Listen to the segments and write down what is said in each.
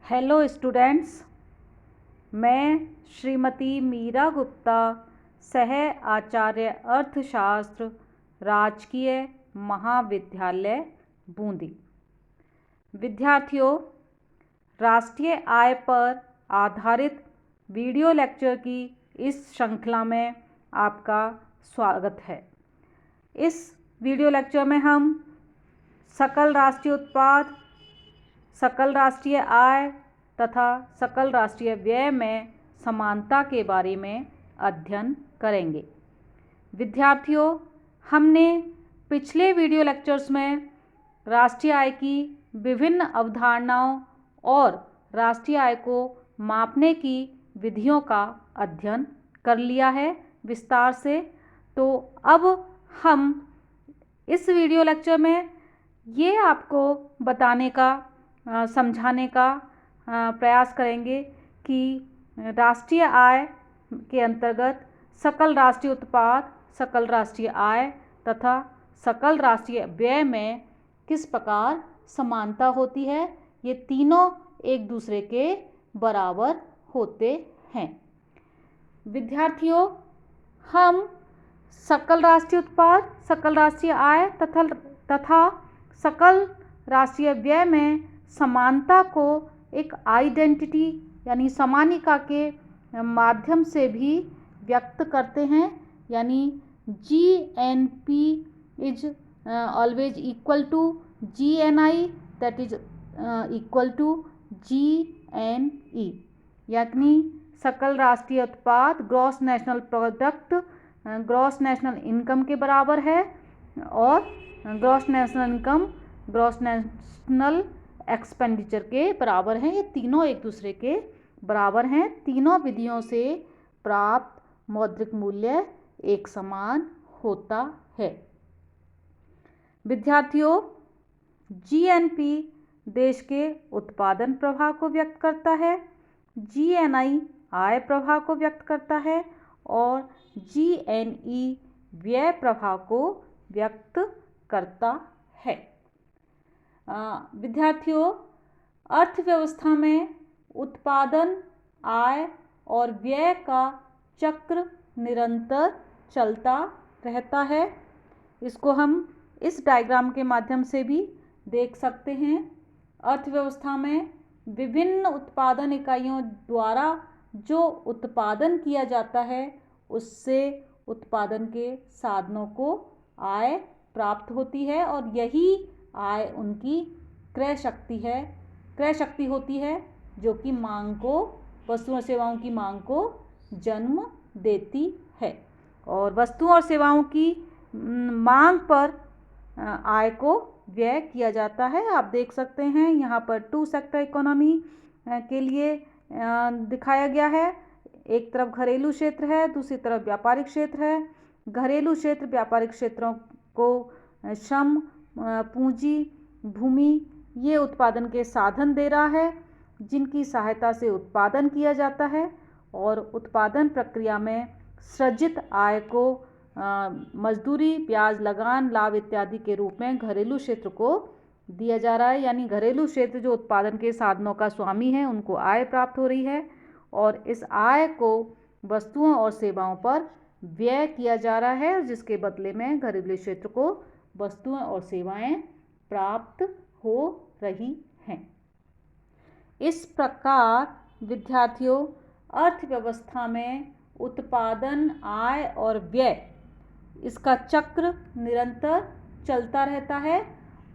Hello students, मैं श्रीमती मीरा गुप्ता, सह आचार्य अर्थशास्त्र, राजकीय महाविद्यालय बूंदी। विद्यार्थियों, राष्ट्रीय आय पर आधारित वीडियो लेक्चर की इस श्रृंखला में आपका स्वागत है। इस वीडियो लेक्चर में हम सकल राष्ट्रीय उत्पाद, सकल राष्ट्रीय आय तथा सकल राष्ट्रीय व्यय में समानता के बारे में अध्ययन करेंगे। विद्यार्थियों, हमने पिछले वीडियो लेक्चर्स में राष्ट्रीय आय की विभिन्न अवधारणाओं और राष्ट्रीय आय को मापने की विधियों का अध्ययन कर लिया है विस्तार से। तो अब हम इस वीडियो लेक्चर में ये आपको बताने का समझाने का प्रयास करेंगे कि राष्ट्रीय आय के अंतर्गत सकल राष्ट्रीय उत्पाद, सकल राष्ट्रीय आय तथा सकल राष्ट्रीय व्यय में किस प्रकार समानता होती है। ये तीनों एक दूसरे के बराबर होते हैं। विद्यार्थियों, हम सकल राष्ट्रीय उत्पाद, सकल राष्ट्रीय आय तथा सकल राष्ट्रीय व्यय में समानता को एक आइडेंटिटी यानी समानिका के माध्यम से भी व्यक्त करते हैं। यानी GNP is always equal to GNI, that is equal to GNE। यानी सकल राष्ट्रीय उत्पाद gross national product gross national income के बराबर है और gross national income gross national expenditure के बराबर हैं। ये तीनों एक दूसरे के बराबर हैं। तीनों विधियों से प्राप्त मौद्रिक मूल्य एक समान होता है। विद्यार्थियों, GNP देश के उत्पादन प्रवाह को व्यक्त करता है, GNI आय प्रवाह को व्यक्त करता है और GNE व्यय प्रवाह को व्यक्त करता है। विद्यार्थियों, अर्थव्यवस्था में उत्पादन, आय और व्यय का चक्र निरंतर चलता रहता है। इसको हम इस डायग्राम के माध्यम से भी देख सकते हैं। अर्थव्यवस्था में विभिन्न उत्पादन इकाइयों द्वारा जो उत्पादन किया जाता है उससे उत्पादन के साधनों को आय प्राप्त होती है और यही आय उनकी क्रय शक्ति होती है जो कि मांग को, वस्तुओं और सेवाओं की मांग को जन्म देती है। और वस्तुओं और सेवाओं की मांग पर आय को व्यय किया जाता है। आप देख सकते हैं यहाँ पर 2 सेक्टर इकोनॉमी के लिए दिखाया गया है। एक तरफ घरेलू क्षेत्र है, दूसरी तरफ व्यापारिक क्षेत्र है। घरेलू क्षेत्र व्यापारिक क्षेत्रों को श्रम, पूंजी, भूमि ये उत्पादन के साधन दे रहा है जिनकी सहायता से उत्पादन किया जाता है और उत्पादन प्रक्रिया में सृजित आय को मजदूरी, ब्याज लगान, लाभ इत्यादि के रूप में घरेलू क्षेत्र को दिया जा रहा है। यानी घरेलू क्षेत्र जो उत्पादन के साधनों का स्वामी है उनको आय प्राप्त हो रही है और इस आय को वस्तुओं और सेवाओं पर व्यय किया जा रहा है जिसके बदले में घरेलू क्षेत्र को वस्तुएं और सेवाएं प्राप्त हो रही हैं। इस प्रकार विद्यार्थियों, अर्थव्यवस्था में उत्पादन, आय और व्यय इसका चक्र निरंतर चलता रहता है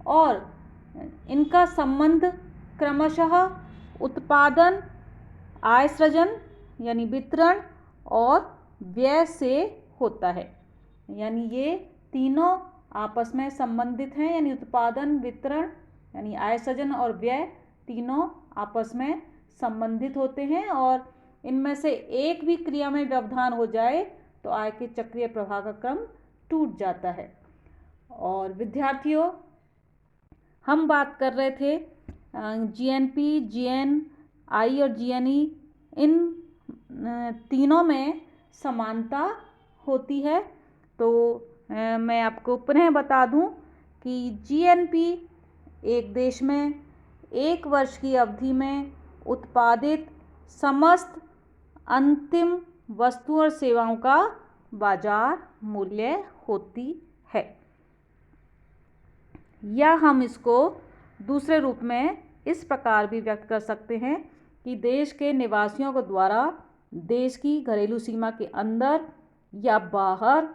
और इनका संबंध क्रमशः उत्पादन, आय सृजन यानी वितरण और व्यय से होता है। यानी ये तीनों आपस में संबंधित हैं। यानी उत्पादन, वितरण यानी आय सृजन और व्यय तीनों आपस में संबंधित होते हैं और इनमें से एक भी क्रिया में व्यवधान हो जाए तो आय के चक्रीय प्रवाह का क्रम टूट जाता है। और विद्यार्थियों, हम बात कर रहे थे GNP, GNI और GNE इन तीनों में समानता होती है। तो मैं आपको पुनः बता दूं कि GNP एक देश में एक वर्ष की अवधि में उत्पादित समस्त अंतिम वस्तु और सेवाओं का बाजार मूल्य होती है। या हम इसको दूसरे रूप में इस प्रकार भी व्यक्त कर सकते हैं कि देश के निवासियों के द्वारा देश की घरेलू सीमा के अंदर या बाहर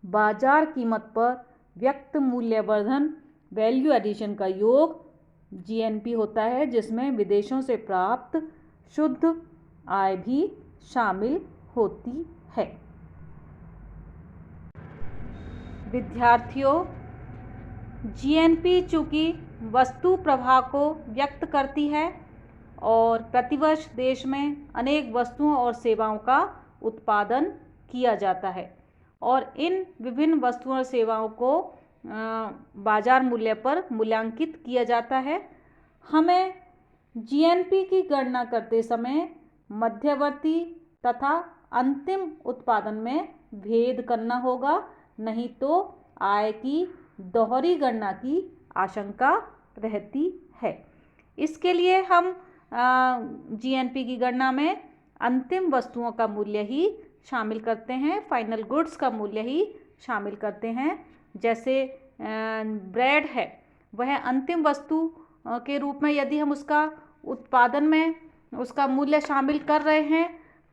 बाजार कीमत पर व्यक्त मूल्यवर्धन वैल्यू एडिशन का योग जीएनपी होता है, जिसमें विदेशों से प्राप्त शुद्ध आय भी शामिल होती है। विद्यार्थियों, जीएनपी चूँकि वस्तु प्रवाह को व्यक्त करती है और प्रतिवर्ष देश में अनेक वस्तुओं और सेवाओं का उत्पादन किया जाता है और इन विभिन्न वस्तुओं और सेवाओं को बाजार मूल्य पर मूल्यांकित किया जाता है। हमें जीएनपी की गणना करते समय मध्यवर्ती तथा अंतिम उत्पादन में भेद करना होगा, नहीं तो आय की दोहरी गणना की आशंका रहती है। इसके लिए हम जीएनपी की गणना में अंतिम वस्तुओं का मूल्य ही शामिल करते हैं, फाइनल गुड्स का मूल्य ही शामिल करते हैं। जैसे ब्रेड है, वह अंतिम वस्तु के रूप में यदि हम उसका उत्पादन में उसका मूल्य शामिल कर रहे हैं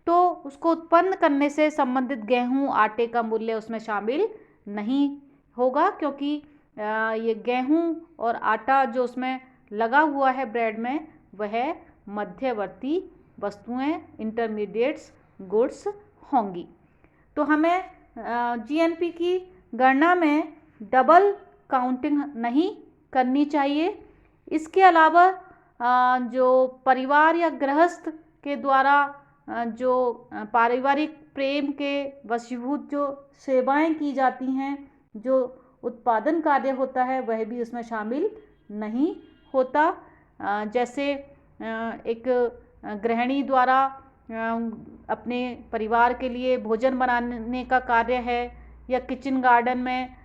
तो उसको उत्पन्न करने से संबंधित गेहूं आटे का मूल्य उसमें शामिल नहीं होगा, क्योंकि ये गेहूं और आटा जो उसमें लगा हुआ है ब्रेड में, वह मध्यवर्ती वस्तुएं इंटरमीडिएट्स गुड्स होंगी। तो हमें जीएनपी की गणना में डबल काउंटिंग नहीं करनी चाहिए। इसके अलावा जो परिवार या गृहस्थ के द्वारा जो पारिवारिक प्रेम के वशीभूत जो सेवाएं की जाती हैं, जो उत्पादन कार्य होता है, वह भी उसमें शामिल नहीं होता। जैसे एक गृहिणी द्वारा अपने परिवार के लिए भोजन बनाने का कार्य है, या किचन गार्डन में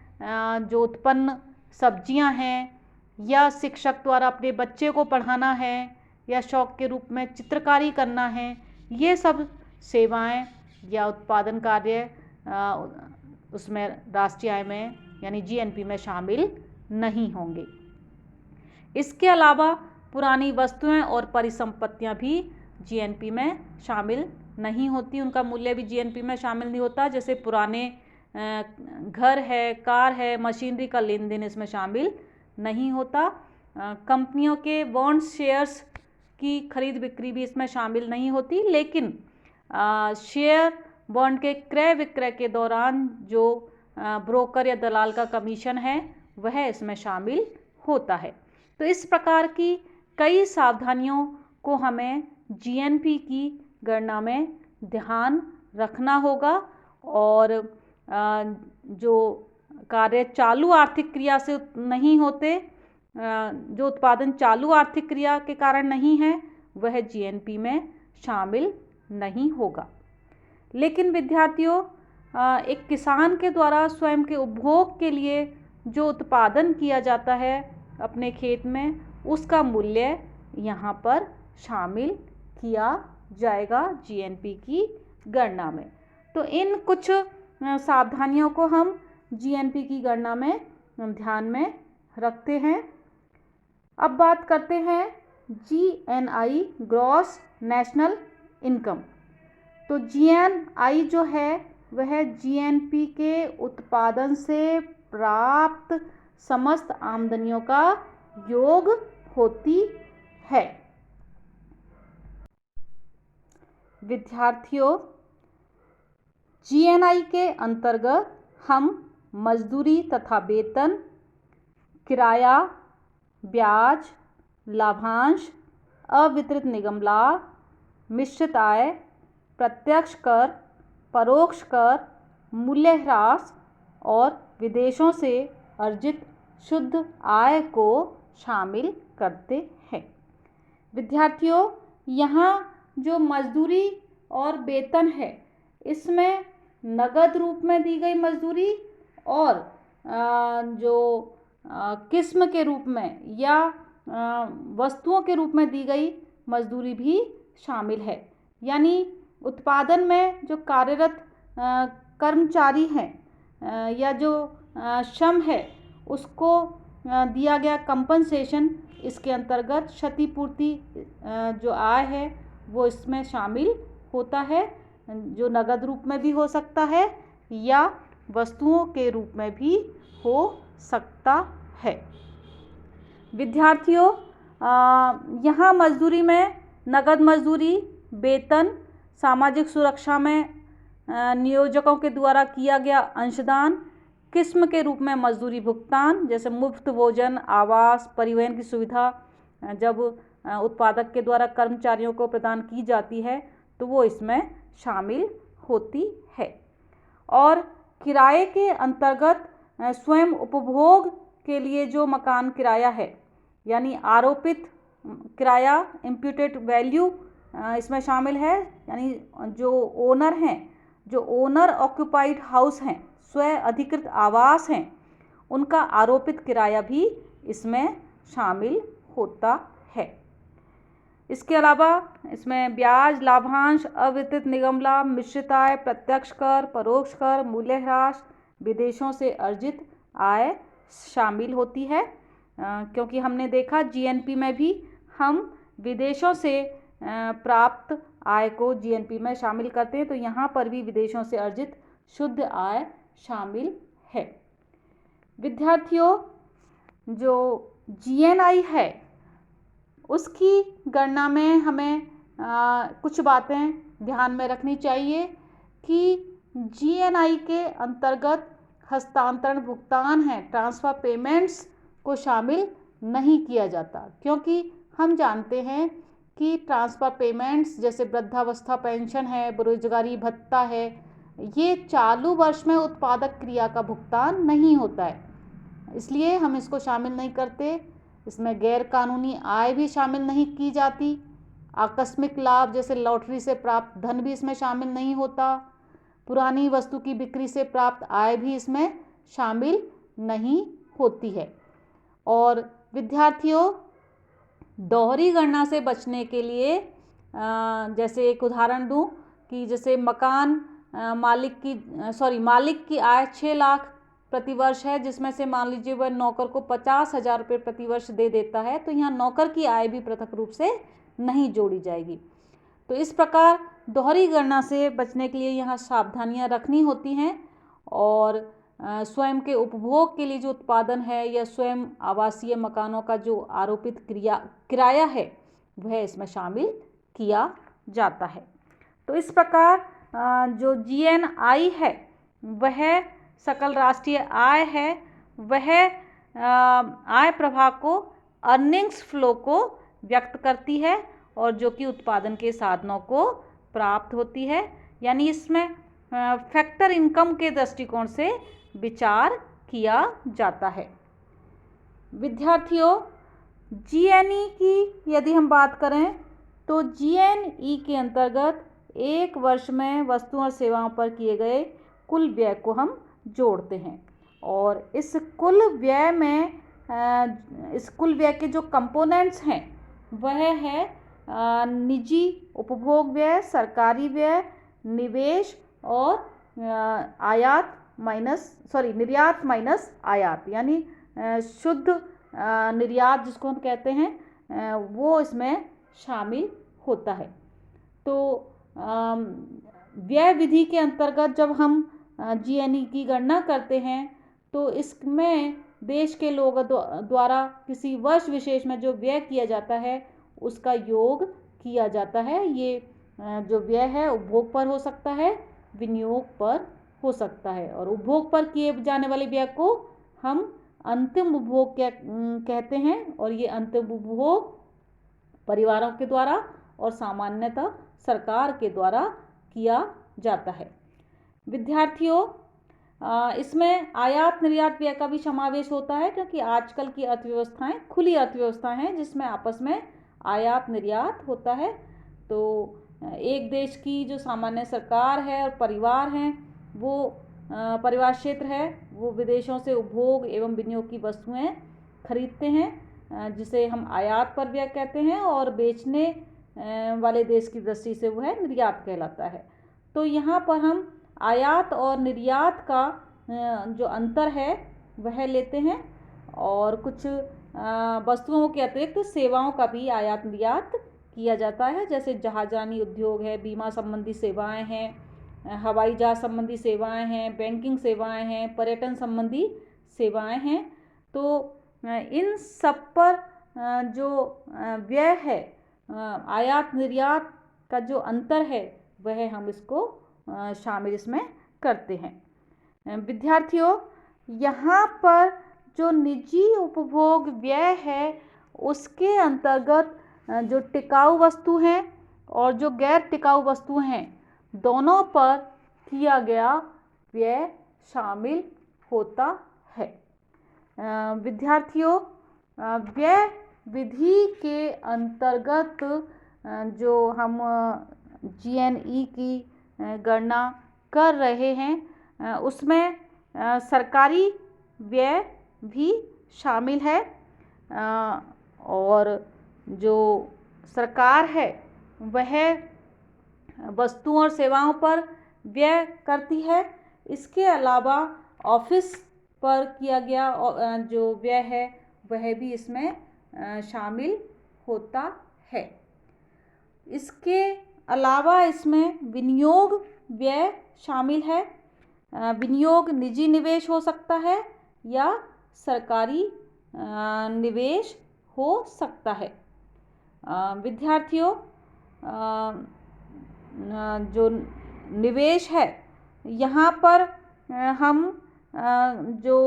जो उत्पन्न सब्जियां हैं, या शिक्षक द्वारा अपने बच्चे को पढ़ाना है, या शौक के रूप में चित्रकारी करना है, ये सब सेवाएं या उत्पादन कार्य उसमें राष्ट्रीय आय में यानी जीएनपी में शामिल नहीं होंगे। इसके अलावा पुरानी वस्तुएं और परिसंपत्तियां भी जीएनपी में शामिल नहीं होती, उनका मूल्य भी जीएनपी में शामिल नहीं होता। जैसे पुराने घर है, कार है, मशीनरी का लेन देन इसमें शामिल नहीं होता। कंपनियों के बॉन्ड्स शेयर्स की खरीद बिक्री भी इसमें शामिल नहीं होती, लेकिन शेयर बॉन्ड के क्रय विक्रय के दौरान जो ब्रोकर या दलाल का कमीशन है, वह इसमें शामिल होता है। तो इस प्रकार की कई सावधानियों को हमें जीएनपी की गणना में ध्यान रखना होगा, और जो कार्य चालू आर्थिक क्रिया से नहीं होते, जो उत्पादन चालू आर्थिक क्रिया के कारण नहीं है, वह जीएनपी में शामिल नहीं होगा। लेकिन विद्यार्थियों, एक किसान के द्वारा स्वयं के उपभोग के लिए जो उत्पादन किया जाता है अपने खेत में, उसका मूल्य यहाँ पर शामिल किया जाएगा जीएनपी की गणना में। तो इन कुछ सावधानियों को हम जीएनपी की गणना में ध्यान में रखते हैं। अब बात करते हैं जीएनआई, ग्रॉस नेशनल इनकम। तो जीएनआई जो है वह जीएनपी के उत्पादन से प्राप्त समस्त आमदनियों का योग होती है। विद्यार्थियों, जीएनआई के अंतर्गत हम मजदूरी तथा वेतन, किराया, ब्याज, लाभांश, अवितरित निगम लाभ, मिश्रित आय, प्रत्यक्ष कर, परोक्ष कर, मूल्यह्रास और विदेशों से अर्जित शुद्ध आय को शामिल करते हैं। विद्यार्थियों, यहाँ जो मजदूरी और वेतन है, इसमें नगद रूप में दी गई मजदूरी और जो किस्म के रूप में या वस्तुओं के रूप में दी गई मजदूरी भी शामिल है। यानी उत्पादन में जो कार्यरत कर्मचारी हैं या जो श्रम है उसको दिया गया कंपनसेशन, इसके अंतर्गत क्षतिपूर्ति जो आय है वो इसमें शामिल होता है, जो नगद रूप में भी हो सकता है या वस्तुओं के रूप में भी हो सकता है। विद्यार्थियों, यहाँ मजदूरी में नगद मजदूरी, वेतन, सामाजिक सुरक्षा में नियोजकों के द्वारा किया गया अंशदान, किस्म के रूप में मजदूरी भुगतान जैसे मुफ्त भोजन, आवास, परिवहन की सुविधा जब उत्पादक के द्वारा कर्मचारियों को प्रदान की जाती है तो वो इसमें शामिल होती है। और किराए के अंतर्गत स्वयं उपभोग के लिए जो मकान किराया है यानी आरोपित किराया, इम्प्यूटेड वैल्यू इसमें शामिल है। यानी जो ओनर हैं, जो ओनर ऑक्यूपाइड हाउस हैं, स्व अधिकृत आवास हैं, उनका आरोपित किराया भी इसमें शामिल होता है। इसके अलावा इसमें ब्याज, लाभांश, अवितरित निगम लाभ, मिश्रित आय, प्रत्यक्ष कर, परोक्ष कर, मूल्यह्रास, विदेशों से अर्जित आय शामिल होती है। क्योंकि हमने देखा जीएनपी में भी हम विदेशों से प्राप्त आय को जीएनपी में शामिल करते हैं, तो यहाँ पर भी विदेशों से अर्जित शुद्ध आय शामिल है। विद्यार्थियों, जो जीएनआई है उसकी गणना में हमें कुछ बातें ध्यान में रखनी चाहिए कि जीएनआई के अंतर्गत हस्तांतरण भुगतान है, ट्रांसफ़र पेमेंट्स को शामिल नहीं किया जाता, क्योंकि हम जानते हैं कि ट्रांसफ़र पेमेंट्स जैसे वृद्धावस्था पेंशन है, बेरोजगारी भत्ता है, ये चालू वर्ष में उत्पादक क्रिया का भुगतान नहीं होता है, इसलिए हम इसको शामिल नहीं करते। इसमें गैर कानूनी आय भी शामिल नहीं की जाती। आकस्मिक लाभ जैसे लॉटरी से प्राप्त धन भी इसमें शामिल नहीं होता। पुरानी वस्तु की बिक्री से प्राप्त आय भी इसमें शामिल नहीं होती है। और विद्यार्थियों, दोहरी गणना से बचने के लिए जैसे एक उदाहरण दूं कि जैसे मकान मालिक की आय 6 लाख प्रतिवर्ष है, जिसमें से मान लीजिए वह नौकर को 50,000 रुपये प्रतिवर्ष दे देता है, तो यहाँ नौकर की आय भी पृथक रूप से नहीं जोड़ी जाएगी। तो इस प्रकार दोहरी गणना से बचने के लिए यहाँ सावधानियाँ रखनी होती हैं। और स्वयं के उपभोग के लिए जो उत्पादन है या स्वयं आवासीय मकानों का जो आरोपित किराया है वह इसमें शामिल किया जाता है। तो इस प्रकार जो जीएनआई है वह सकल राष्ट्रीय आय है, वह आय प्रवाह को, अर्निंग्स फ्लो को व्यक्त करती है और जो कि उत्पादन के साधनों को प्राप्त होती है। यानी इसमें फैक्टर इनकम के दृष्टिकोण से विचार किया जाता है। विद्यार्थियों, जीएनई की यदि हम बात करें तो जीएनई के अंतर्गत एक वर्ष में वस्तुओं और सेवाओं पर किए गए कुल व्यय को हम जोड़ते हैं और इस कुल व्यय के जो कंपोनेंट्स हैं वह है निजी उपभोग व्यय, सरकारी व्यय, निवेश और निर्यात माइनस आयात, यानी शुद्ध निर्यात जिसको हम कहते हैं वो इसमें शामिल होता है। तो व्यय विधि के अंतर्गत जब हम जीएनई की गणना करते हैं तो इसमें देश के लोगों द्वारा किसी वर्ष विशेष में जो व्यय किया जाता है उसका योग किया जाता है। ये जो व्यय है उपभोग पर हो सकता है, विनियोग पर हो सकता है, और उपभोग पर किए जाने वाले व्यय को हम अंतिम उपभोग कहते हैं। और ये अंतिम उपभोग परिवारों के द्वारा और सामान्यतः सरकार के द्वारा किया जाता है। विद्यार्थियों, इसमें आयात निर्यात व्यय का भी समावेश होता है, क्योंकि आजकल की अर्थव्यवस्थाएं खुली अर्थव्यवस्था हैं जिसमें आपस में आयात निर्यात होता है। तो एक देश की जो सामान्य सरकार है और परिवार हैं वो परिवार क्षेत्र है वो विदेशों से उपभोग एवं विनियोग की वस्तुएं खरीदते हैं। जिसे हम आयात पर व्यय कहते हैं, और बेचने वाले देश की दृष्टि से वो है निर्यात कहलाता है। तो यहाँ पर हम आयात और निर्यात का जो अंतर है वह लेते हैं, और कुछ वस्तुओं के अतिरिक्त सेवाओं का भी आयात निर्यात किया जाता है, जैसे जहाजानी उद्योग है, बीमा संबंधी सेवाएं हैं, हवाई जहाज संबंधी सेवाएं हैं, बैंकिंग सेवाएं हैं, पर्यटन संबंधी सेवाएं हैं। तो इन सब पर जो व्यय है, आयात निर्यात का जो अंतर है वह हम इसको शामिल इसमें करते हैं। विद्यार्थियों, यहाँ पर जो निजी उपभोग व्यय है उसके अंतर्गत जो टिकाऊ वस्तु हैं और जो गैर टिकाऊ वस्तु हैं, दोनों पर किया गया व्यय शामिल होता है। विद्यार्थियों, व्यय विधि के अंतर्गत जो हम GNE की गणना कर रहे हैं उसमें सरकारी व्यय भी शामिल है, और जो सरकार है वह वस्तुओं और सेवाओं पर व्यय करती है। इसके अलावा ऑफिस पर किया गया जो व्यय है वह भी इसमें शामिल होता है। इसके अलावा इसमें विनियोग व्यय शामिल है। विनियोग निजी निवेश हो सकता है या सरकारी निवेश हो सकता है। विद्यार्थियों, जो निवेश है यहाँ पर हम जो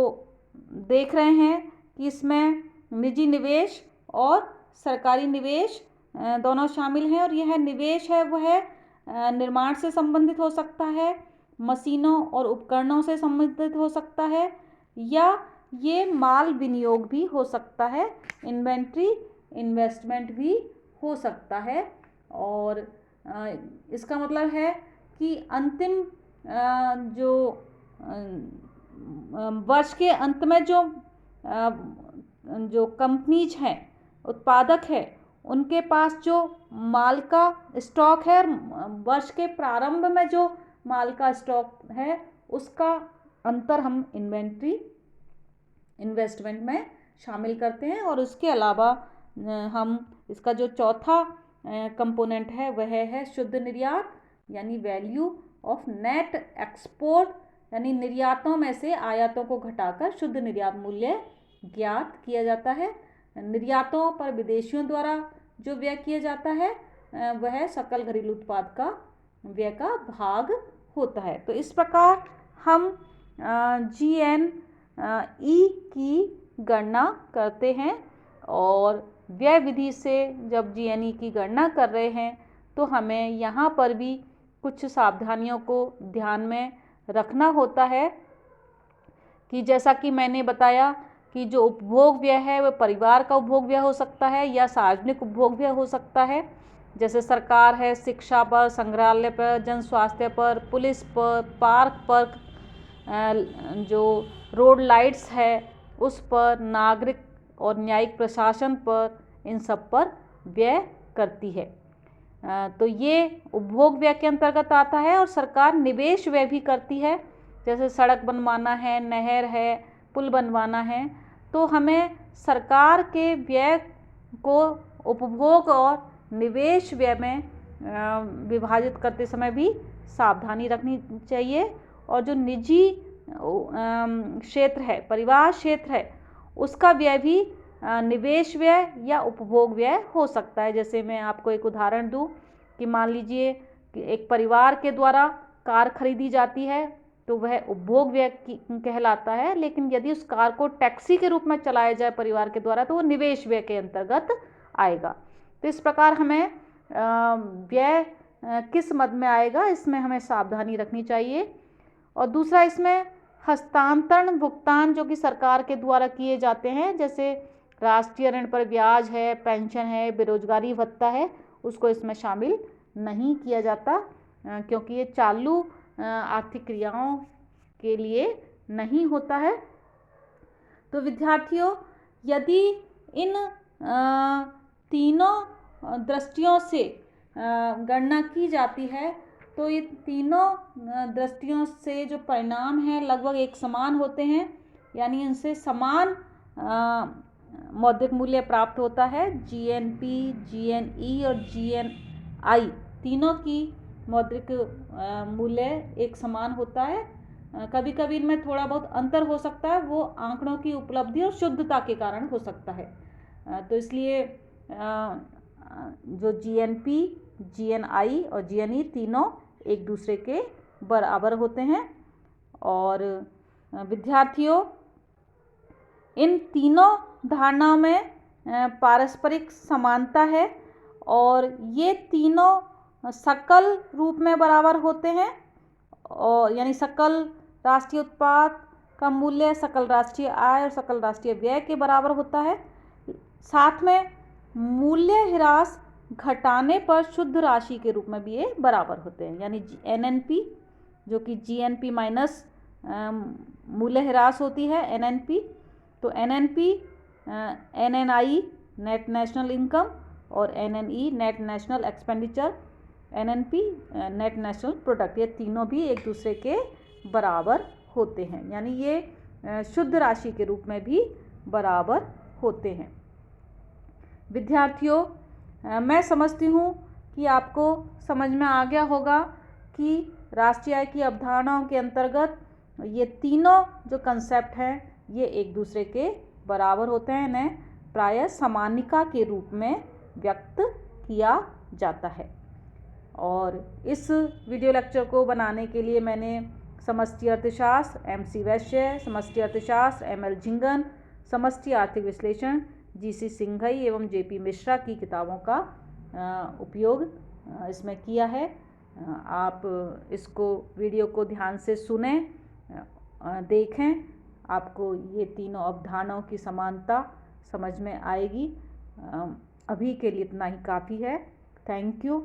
देख रहे हैं कि इसमें निजी निवेश और सरकारी निवेश दोनों शामिल हैं, और यह निवेश है वह निर्माण से संबंधित हो सकता है, मशीनों और उपकरणों से संबंधित हो सकता है, या ये माल विनियोग भी हो सकता है, इन्वेंट्री इन्वेस्टमेंट भी हो सकता है। और इसका मतलब है कि अंतिम जो वर्ष के अंत में जो कंपनीज हैं, उत्पादक है, उनके पास जो माल का स्टॉक है, वर्ष के प्रारंभ में जो माल का स्टॉक है उसका अंतर हम इन्वेंट्री इन्वेस्टमेंट में शामिल करते हैं। और उसके अलावा हम इसका जो चौथा कंपोनेंट है वह है शुद्ध निर्यात, यानी वैल्यू ऑफ नेट एक्सपोर्ट, यानी निर्यातों में से आयातों को घटाकर शुद्ध निर्यात मूल्य ज्ञात किया जाता है। निर्यातों पर विदेशियों द्वारा जो व्यय किया जाता है वह सकल घरेलू उत्पाद का व्यय का भाग होता है। तो इस प्रकार हम GNE की गणना करते हैं, और व्यय विधि से जब GNE की गणना कर रहे हैं तो हमें यहाँ पर भी कुछ सावधानियों को ध्यान में रखना होता है कि जैसा कि मैंने बताया कि जो उपभोग व्यय है वह परिवार का उपभोग व्यय हो सकता है या सार्वजनिक उपभोग व्यय हो सकता है, जैसे सरकार है शिक्षा पर, संग्रहालय पर, जन स्वास्थ्य पर, पुलिस पर, पार्क पर, जो रोड लाइट्स है उस पर, नागरिक और न्यायिक प्रशासन पर, इन सब पर व्यय करती है। तो ये उपभोग व्यय के अंतर्गत आता है। और सरकार निवेश व्यय भी करती है, जैसे सड़क बनवाना है, नहर है, पुल बनवाना है। तो हमें सरकार के व्यय को उपभोग और निवेश व्यय में विभाजित करते समय भी सावधानी रखनी चाहिए। और जो निजी क्षेत्र है, परिवार क्षेत्र है, उसका व्यय भी निवेश व्यय या उपभोग व्यय हो सकता है। जैसे मैं आपको एक उदाहरण दूं कि मान लीजिए कि एक परिवार के द्वारा कार खरीदी जाती है तो वह उपभोग व्यय कहलाता है, लेकिन यदि उस कार को टैक्सी के रूप में चलाया जाए परिवार के द्वारा तो वो निवेश व्यय के अंतर्गत आएगा। तो इस प्रकार हमें व्यय किस मद में आएगा इसमें हमें सावधानी रखनी चाहिए। और दूसरा, इसमें हस्तांतरण भुगतान जो कि सरकार के द्वारा किए जाते हैं, जैसे राष्ट्रीय ऋण पर ब्याज है, पेंशन है, बेरोजगारी भत्ता है, उसको इसमें शामिल नहीं किया जाता क्योंकि ये चालू आर्थिक क्रियाओं के लिए नहीं होता है। तो विद्यार्थियों, यदि इन तीनों दृष्टियों से गणना की जाती है तो ये तीनों दृष्टियों से जो परिणाम हैं लगभग एक समान होते हैं, यानी इनसे समान मौद्रिक मूल्य प्राप्त होता है। जीएनपी, जीएनई और जीएनआई तीनों की मौद्रिक मूल्य एक समान होता है। कभी कभी इनमें थोड़ा बहुत अंतर हो सकता है, वो आंकड़ों की उपलब्धि और शुद्धता के कारण हो सकता है। तो इसलिए जो जीएनपी, जीएनआई और जीएनई तीनों एक दूसरे के बराबर होते हैं। और विद्यार्थियों, इन तीनों धारणाओं में पारस्परिक समानता है और ये तीनों सकल रूप में बराबर होते हैं, और यानी सकल राष्ट्रीय उत्पाद का मूल्य सकल राष्ट्रीय आय और सकल राष्ट्रीय व्यय के बराबर होता है। साथ में मूल्य ह्रास घटाने पर शुद्ध राशि के रूप में भी ये बराबर होते हैं, यानी एनएनपी जो कि जीएनपी माइनस मूल्य ह्रास होती है एनएनपी, तो NNP NNI net national income और NNE net national expenditure, NNP net national product, ये तीनों भी एक दूसरे के बराबर होते हैं, यानी ये शुद्ध राशि के रूप में भी बराबर होते हैं। विद्यार्थियों, मैं समझती हूँ कि आपको समझ में आ गया होगा कि राष्ट्रीय आय की अवधारणाओं के अंतर्गत ये तीनों जो कंसेप्ट हैं ये एक दूसरे के बराबर होते हैं, इन्हें प्रायः समानिका के रूप में व्यक्त किया जाता है। और इस वीडियो लेक्चर को बनाने के लिए मैंने समष्टि अर्थशास्त्र एमसी वैश्य, समष्टि अर्थशास्त्र एमएल झिंगन, समष्टि आर्थिक विश्लेषण जीसी सिंघई एवं जेपी मिश्रा की किताबों का उपयोग इसमें किया है। आप इसको वीडियो को ध्यान से सुने, देखें, आपको ये तीनों अवधारणाओं की समानता समझ में आएगी। अभी के लिए इतना ही काफ़ी है। Thank you.